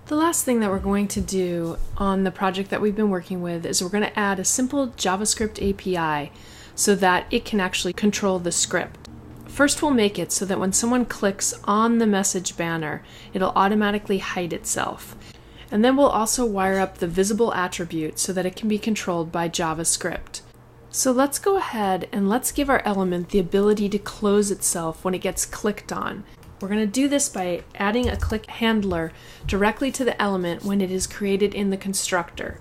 The last thing that we're going to do on the project that we've been working with is we're going to add a simple JavaScript API so that it can actually control the script. First, we'll make it so that when someone clicks on the message banner, it'll automatically hide itself. And then we'll also wire up the visible attribute so that it can be controlled by JavaScript. So let's go ahead and let's give our element the ability to close itself when it gets clicked on. We're going to do this by adding a click handler directly to the element when it is created in the constructor.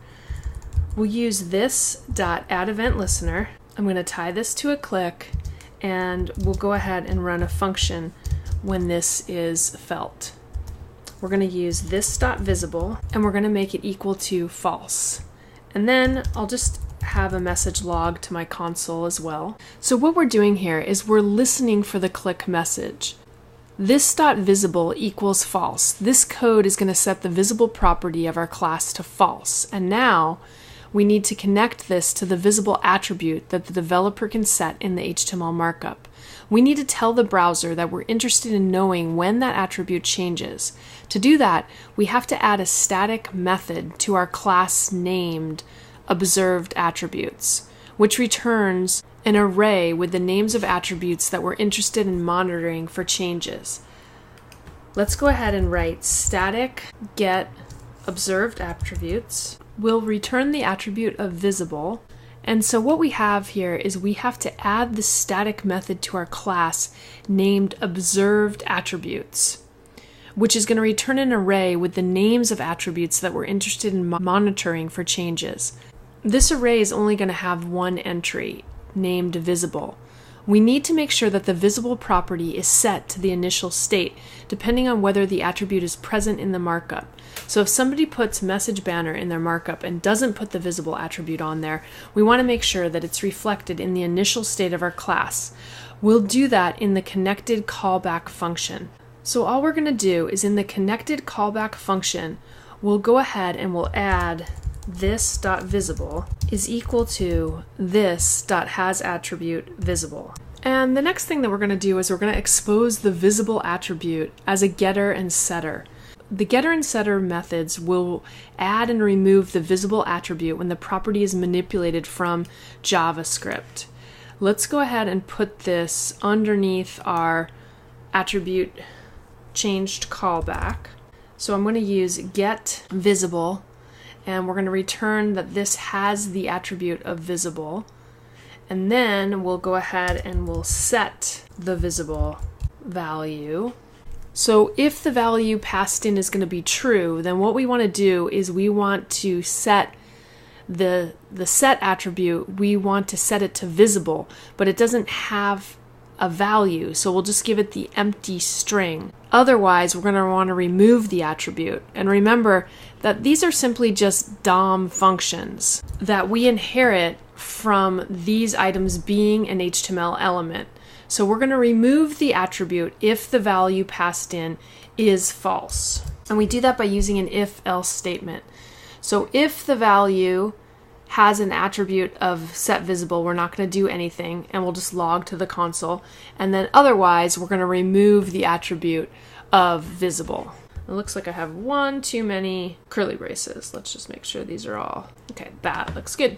We'll use this.addEventListener. I'm going to tie this to a click, and we'll go ahead and run a function when this is felt. We're going to use this.visible, and we're going to make it equal to false. And then I'll just have a message log to my console as well. So what we're doing here is we're listening for the click message. This.visible equals false. This code is going to set the visible property of our class to false. And now we need to connect this to the visible attribute that the developer can set in the HTML markup. We need to tell the browser that we're interested in knowing when that attribute changes. To do that, we have to add a static method to our class named observed attributes, which returns an array with the names of attributes that we're interested in monitoring for changes. Let's go ahead and write static get observed attributes. We'll return the attribute of visible. And so what we have here is we have to add the static method to our class named observed attributes, which is going to return an array with the names of attributes that we're interested in monitoring for changes. This array is only going to have one entry, named visible. We need to make sure that the visible property is set to the initial state, depending on whether the attribute is present in the markup. So if somebody puts message banner in their markup and doesn't put the visible attribute on there, we want to make sure that it's reflected in the initial state of our class. We'll do that in the connected callback function. So all we're going to do is in the connected callback function, we'll go ahead and we'll add this.visible is equal to this.hasAttribute visible. And the next thing that we're going to do is we're going to expose the visible attribute as a getter and setter. The getter and setter methods will add and remove the visible attribute when the property is manipulated from JavaScript. Let's go ahead and put this underneath our attribute changed callback. So I'm going to use get visible, and we're going to return that this has the attribute of visible. And then we'll go ahead and we'll set the visible value. So if the value passed in is going to be true, then what we want to do is we want to set the set attribute, we want to set it to visible, but it doesn't have a value, so we'll just give it the empty string. Otherwise, we're going to want to remove the attribute. And remember that these are simply just DOM functions that we inherit from these items being an HTML element. So we're going to remove the attribute if the value passed in is false. And we do that by using an if-else statement. So if the value has an attribute of set visible, we're not going to do anything, and we'll just log to the console. And then otherwise, we're going to remove the attribute of visible. It looks like I have one too many curly braces. Let's just make sure these are all okay. That looks good.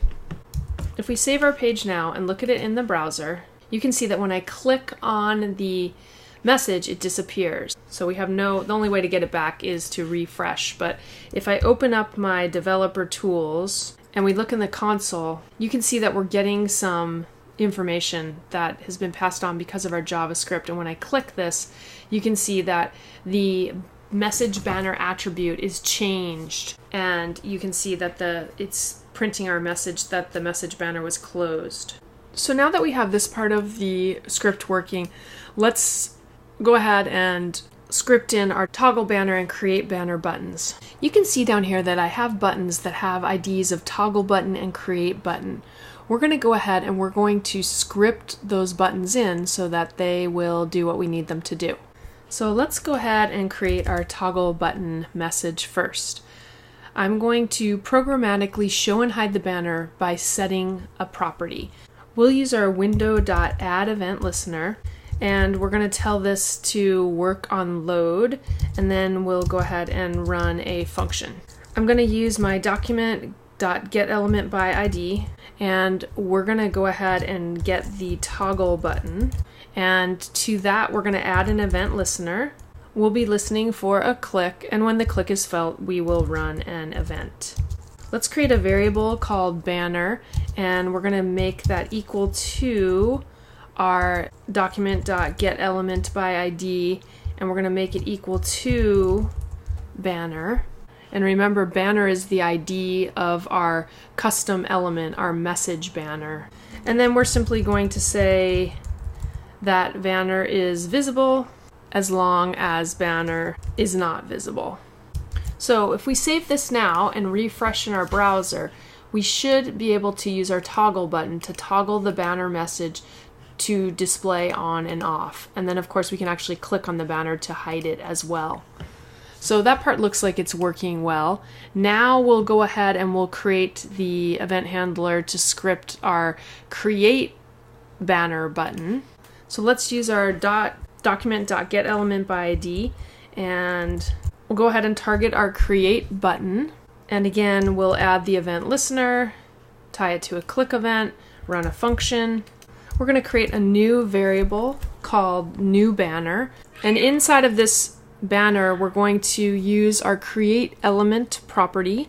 If we save our page now and look at it in the browser, you can see that when I click on the message, it disappears. So we have the only way to get it back is to refresh. But if I open up my developer tools and we look in the console, you can see that we're getting some information that has been passed on because of our JavaScript. And when I click this, you can see that the message banner attribute is changed. And you can see that it's printing our message that the message banner was closed. So now that we have this part of the script working, let's go ahead and script in our toggle banner and create banner buttons. You can see down here that I have buttons that have IDs of toggle button and create button. We're going to go ahead and we're going to script those buttons in so that they will do what we need them to do. So let's go ahead and create our toggle button message first. I'm going to programmatically show and hide the banner by setting a property. We'll use our window.addEventListener, and we're going to tell this to work on load, and then we'll go ahead and run a function. I'm going to use my document.getElementById, and we're going to go ahead and get the toggle button, and to that we're going to add an event listener. We'll be listening for a click, and when the click is felt, we will run an event. Let's create a variable called banner, and we're going to make that equal to our document.getElementById, and we're going to make it equal to banner. And remember, banner is the ID of our custom element, our message banner. And then we're simply going to say that banner is visible as long as banner is not visible. So if we save this now and refresh in our browser, we should be able to use our toggle button to toggle the banner message to display on and off. And then of course we can actually click on the banner to hide it as well. So that part looks like it's working well. Now we'll go ahead and we'll create the event handler to script our create banner button. So let's use our document.getElementById, and we'll go ahead and target our create button. And again, we'll add the event listener, tie it to a click event, run a function. We're going to create a new variable called new banner, and inside of this banner we're going to use our create element property,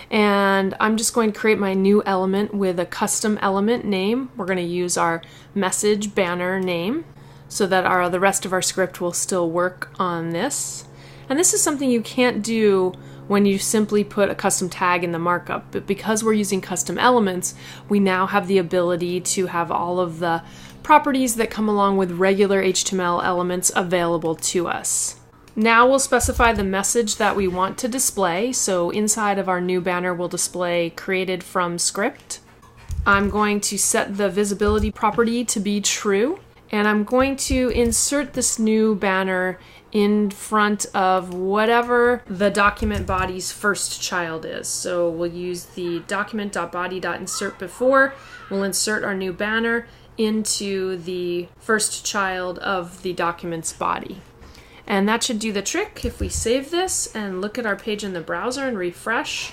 and I'm just going to create my new element with a custom element name. We're going to use our message banner name so that the rest of our script will still work on this. And this is something you can't do when you simply put a custom tag in the markup, but because we're using custom elements, we now have the ability to have all of the properties that come along with regular HTML elements available to us. Now we'll specify the message that we want to display. So inside of our new banner we'll display created from script. I'm going to set the visibility property to be true, and I'm going to insert this new banner in front of whatever the document body's first child is. So we'll use the document.body.insert before. We'll insert our new banner into the first child of the document's body. And that should do the trick. If we save this and look at our page in the browser and refresh,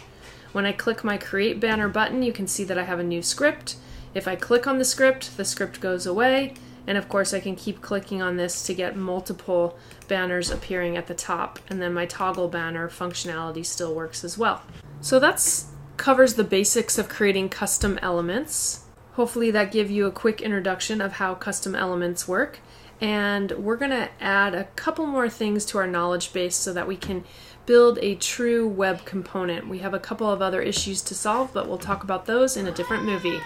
when I click my create banner button, you can see that I have a new script. If I click on the script goes away. And of course I can keep clicking on this to get multiple banners appearing at the top, and then my toggle banner functionality still works as well. So that covers the basics of creating custom elements. Hopefully that gave you a quick introduction of how custom elements work. And we're going to add a couple more things to our knowledge base so that we can build a true web component. We have a couple of other issues to solve, but we'll talk about those in a different movie.